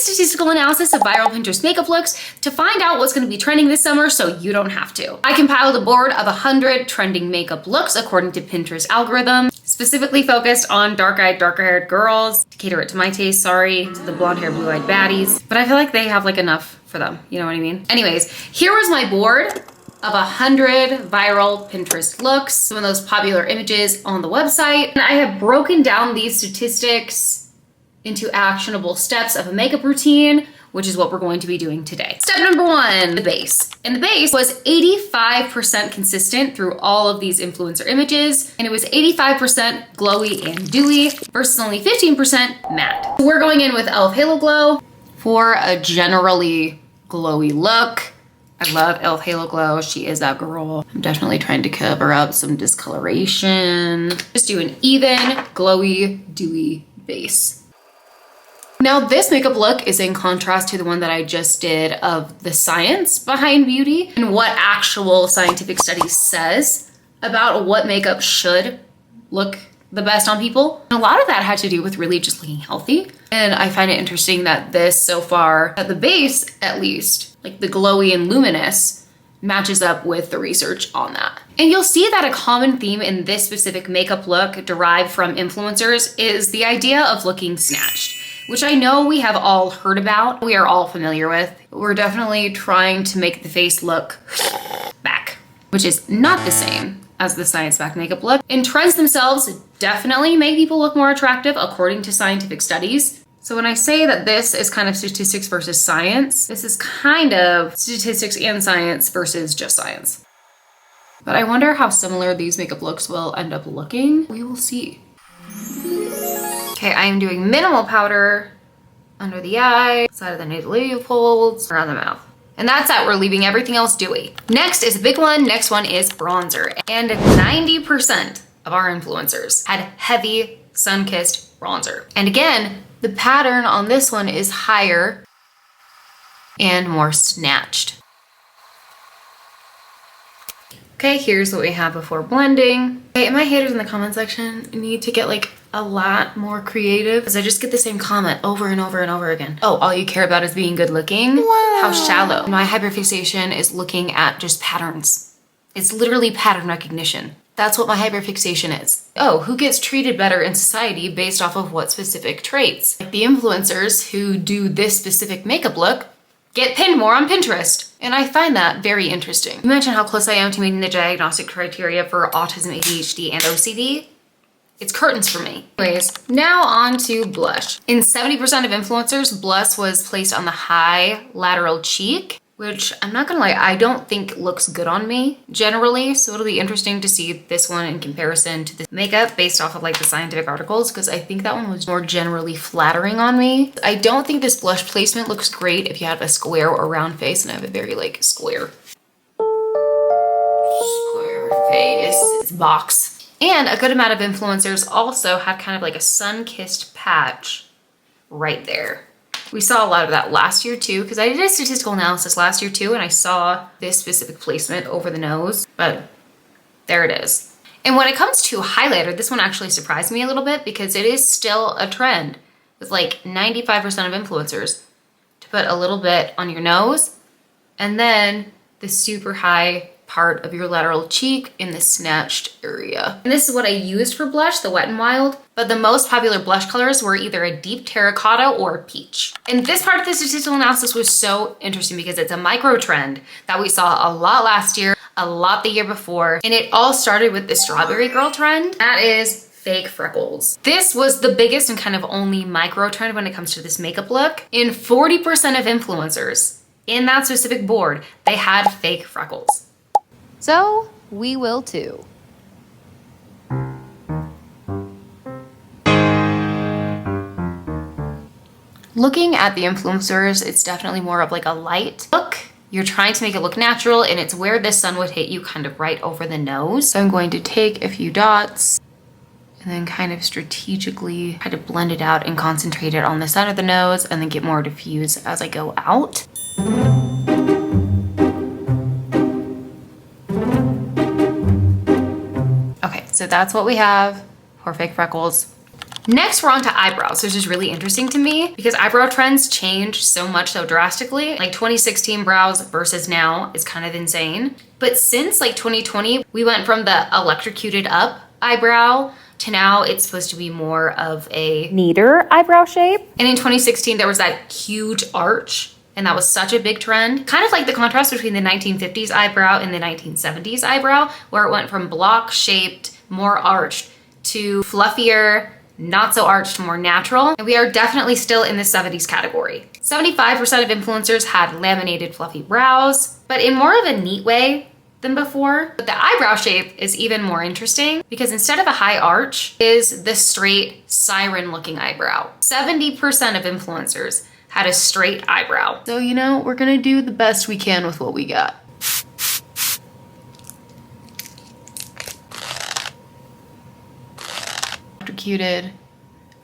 statistical analysis of viral Pinterest makeup looks to find out what's going to be trending this summer so you don't have to. I compiled a board of 100 trending makeup looks according to Pinterest algorithm, specifically focused on dark-eyed, darker-haired girls, to cater it to my taste, sorry, to the blonde-haired, blue-eyed baddies, but I feel like they have like enough for them, you know what I mean? Anyways, here was my board of 100 viral Pinterest looks, some of those popular images on the website, and I have broken down these statistics into actionable steps of a makeup routine, which is what we're going to be doing today. Step number 1, the base. And the base was 85% consistent through all of these influencer images, and it was 85% glowy and dewy versus only 15% matte. So we're going in with e.l.f. Halo Glow for a generally glowy look. I love e.l.f. Halo Glow. She is that girl. I'm definitely trying to cover up some discoloration. Just do an even, glowy, dewy base. Now this makeup look is in contrast to the one that I just did of the science behind beauty and what actual scientific study says about what makeup should look the best on people. And a lot of that had to do with really just looking healthy. And I find it interesting that this so far, at the base at least, like the glowy and luminous, matches up with the research on that. And you'll see that a common theme in this specific makeup look derived from influencers is the idea of looking snatched, which I know we have all heard about, we are all familiar with. We're definitely trying to make the face look back, which is not the same as the science-backed makeup look. And trends themselves definitely make people look more attractive according to scientific studies. So when I say that this is kind of statistics versus science, this is kind of statistics and science versus just science. But I wonder how similar these makeup looks will end up looking. We will see. Okay, I am doing minimal powder under the eye, side of the nasal folds, around the mouth. And that's it, we're leaving everything else dewy. Next is a big one, next one is bronzer. And 90% of our influencers had heavy sun-kissed bronzer. And again, the pattern on this one is higher and more snatched. Okay, here's what we have before blending. Okay, and my haters in the comment section need to get like a lot more creative because I just get the same comment over and over and over again. Oh, all you care about is being good looking? Wow. How shallow. My hyperfixation is looking at just patterns. It's literally pattern recognition. That's what my hyperfixation is. Oh, who gets treated better in society based off of what specific traits? Like the influencers who do this specific makeup look get pinned more on Pinterest. And I find that very interesting. Imagine how close I am to meeting the diagnostic criteria for autism, ADHD, and OCD. It's curtains for me. Anyways, now on to blush. In 70% of influencers, blush was placed on the high lateral cheek, which I'm not gonna lie, I don't think looks good on me generally. So it'll be interesting to see this one in comparison to the makeup based off of like the scientific articles, because I think that one was more generally flattering on me. I don't think this blush placement looks great if you have a square or round face, and I have a very like square face. It's box. And a good amount of influencers also had kind of like a sun-kissed patch right there. We saw a lot of that last year too, because I did a statistical analysis last year too, and I saw this specific placement over the nose, but there it is. And when it comes to highlighter, this one actually surprised me a little bit because it is still a trend with like 95% of influencers to put a little bit on your nose and then the super high part of your lateral cheek in the snatched area. And this is what I used for blush, the Wet n Wild, but the most popular blush colors were either a deep terracotta or peach. And this part of the statistical analysis was so interesting because it's a micro trend that we saw a lot last year, a lot the year before, and it all started with the strawberry girl trend. That is fake freckles. This was the biggest and kind of only micro trend when it comes to this makeup look. In 40% of influencers in that specific board, they had fake freckles. So we will too. Looking at the influencers, it's definitely more of like a light look. You're trying to make it look natural, and it's where the sun would hit you kind of right over the nose. So I'm going to take a few dots and then kind of strategically try to blend it out and concentrate it on the side of the nose and then get more diffuse as I go out. Okay, so that's what we have for fake freckles. Next, we're on to eyebrows, which is really interesting to me because eyebrow trends change so much so drastically. Like 2016 brows versus now is kind of insane. But since like 2020, we went from the electrocuted up eyebrow to now it's supposed to be more of a neater eyebrow shape. And in 2016, there was that huge arch, and that was such a big trend. Kind of like the contrast between the 1950s eyebrow and the 1970s eyebrow, where it went from block shaped, more arched to fluffier, not so arched, more natural. And we are definitely still in the 70s category. 75% of influencers had laminated fluffy brows, but in more of a neat way than before. But the eyebrow shape is even more interesting because instead of a high arch is the straight siren looking eyebrow. 70% of influencers had a straight eyebrow. So, you know, we're gonna do the best we can with what we got. Electrocuted,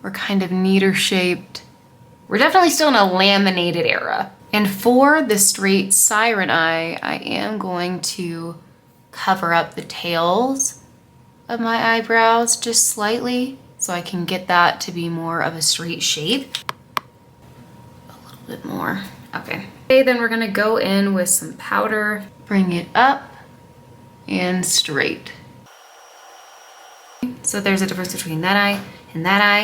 we're kind of neater shaped. We're definitely still in a laminated era. And for the straight siren eye, I am going to cover up the tails of my eyebrows just slightly so I can get that to be more of a straight shape. A little bit more. Okay. Okay, then we're gonna go in with some powder, bring it up and straight. So there's a difference between that eye and that eye.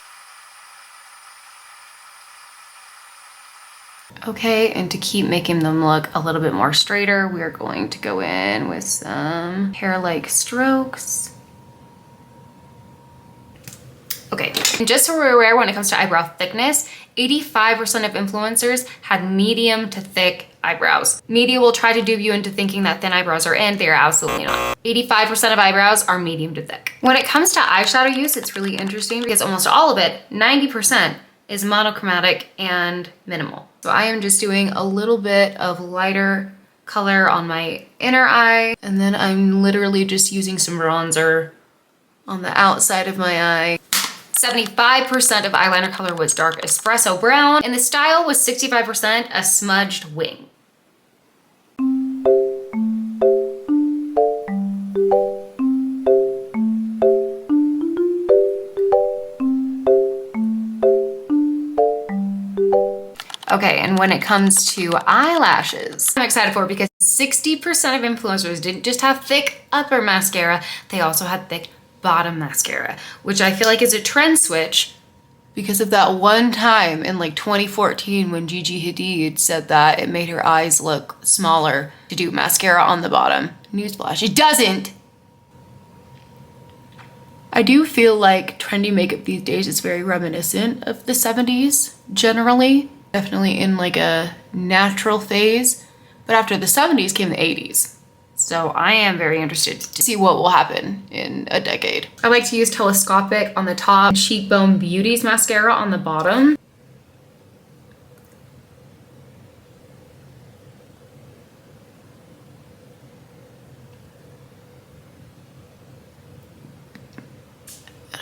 Okay, and to keep making them look a little bit more straighter, we are going to go in with some hair-like strokes. Okay, and just so we're aware when it comes to eyebrow thickness, 85% of influencers had medium to thick eyebrows. Media will try to dupe you into thinking that thin eyebrows are in. They are absolutely not. 85% of eyebrows are medium to thick. When it comes to eyeshadow use, it's really interesting because almost all of it, 90%, is monochromatic and minimal. So I am just doing a little bit of lighter color on my inner eye, and then I'm literally just using some bronzer on the outside of my eye. 75% of eyeliner color was dark espresso brown, and the style was 65% a smudged wing. Okay, and when it comes to eyelashes, I'm excited for it because 60% of influencers didn't just have thick upper mascara, they also had thick bottom mascara, which I feel like is a trend switch because of that one time in like 2014 when Gigi Hadid said that it made her eyes look smaller to do mascara on the bottom. Newsflash, it doesn't! I do feel like trendy makeup these days is very reminiscent of the 70s generally. Definitely in like a natural phase, but after the 70s came the 80s. So I am very interested to see what will happen in a decade. I like to use Telescopic on the top, Cheekbone Beauty's mascara on the bottom.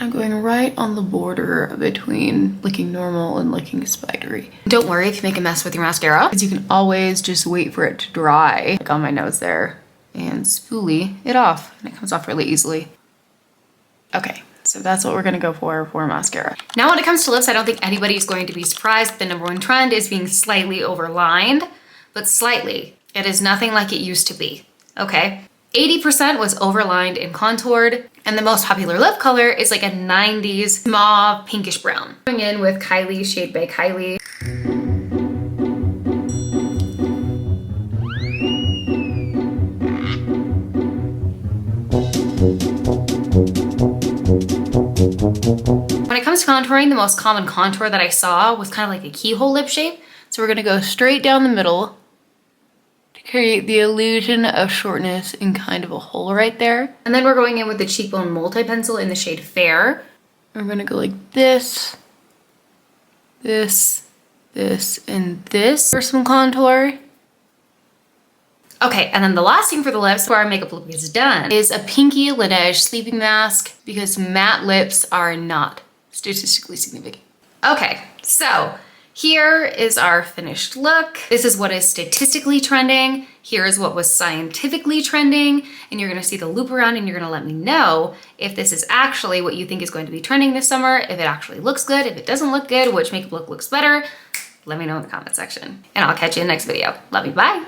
I'm going right on the border between looking normal and looking spidery. Don't worry if you make a mess with your mascara, because you can always just wait for it to dry, like on my nose there, and spoolie it off, and it comes off really easily. Okay, so that's what we're gonna go for mascara. Now when it comes to lips, I don't think anybody's going to be surprised. The #1 trend is being slightly overlined, but slightly. It is nothing like it used to be, okay? 80% was overlined and contoured, and the most popular lip color is like a 90s mauve pinkish brown. Going in with Kylie Shade by Kylie. When it comes to contouring, the most common contour that I saw was kind of like a keyhole lip shape. So we're gonna go straight down the middle, create the illusion of shortness in kind of a hole right there. And then we're going in with the cheekbone multi-pencil in the shade Fair. We're gonna go like this, this, this, and this for some contour. Okay, and then the last thing for the lips where our makeup look is done is a pinky Laneige sleeping mask because matte lips are not statistically significant. Okay, so Here is our finished look. This is what is statistically trending. Here is what was scientifically trending. And you're gonna see the loop around and you're gonna let me know if this is actually what you think is going to be trending this summer, if it actually looks good, if it doesn't look good, which makeup look looks better. Let me know in the comment section. And I'll catch you in the next video. Love you, bye.